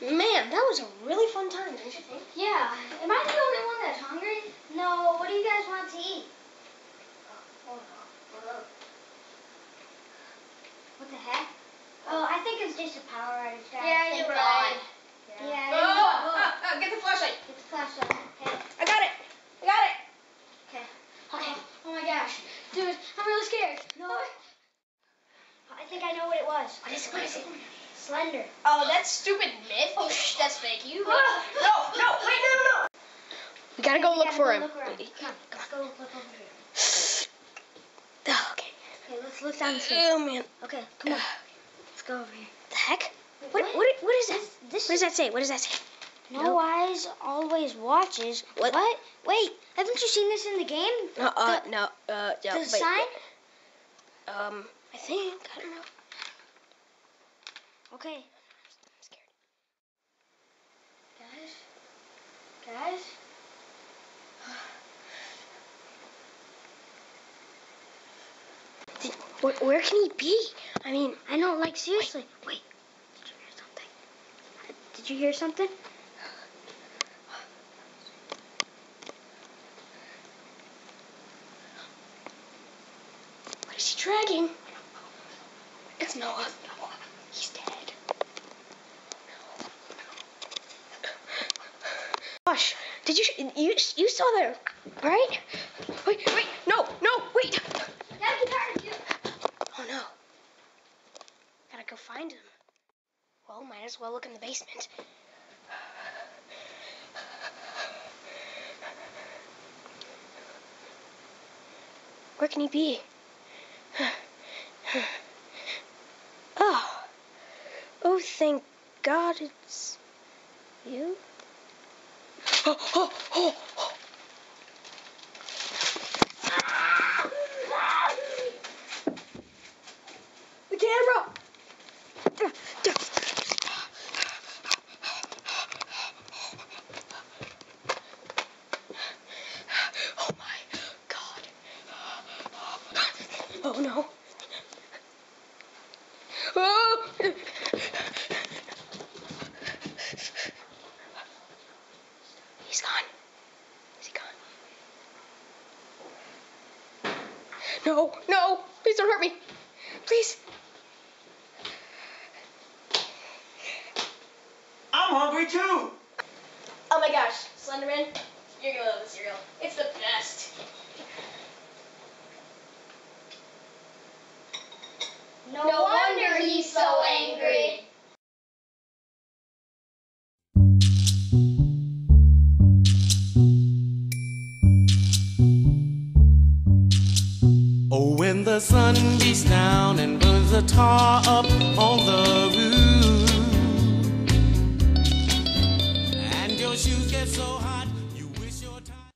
Man, that was a really fun time, don't you think? Yeah. Am I the only one that's hungry? No. What do you guys want to eat? Hold on. What the heck? Oh, I think it's just a power outage, guys. Yeah, you're right. Yeah. Get the flashlight. Get the flashlight. Okay. I got it. Okay. Okay. Oh my gosh. Dude, I'm really scared. No. I think I know what it was. What is it? Slender. Oh, that's stupid myth. Oh, that's fake. You. No, wait. We gotta go look for him. Come on, let's go look over here. Okay. Okay, let's look down the stairs. Oh man. Okay, come on. Let's go over here. The heck? Wait, What is that? This What does that say? What does that say? No eyes always watches. What? Wait, haven't you seen this in the game? No. The wait, sign? I think. I don't know. Okay. I'm scared. Guys? Where can he be? I mean, I know, like, seriously. Wait. Did you hear something? What is he dragging? It's Noah. He's dead. Gosh, did you saw that, right? Wait, no, wait. Oh no. Gotta go find him. Well, might as well look in the basement. Where can he be? Oh, thank God it's you. Oh. The camera. Oh my God. Oh no. Oh. He's gone. Is he gone? No. Please don't hurt me. Please. I'm hungry too. Oh my gosh, Slenderman, you're gonna love the cereal. It's the best. No wonder he's so angry. Oh, when the sun beats down and burns the tar up on the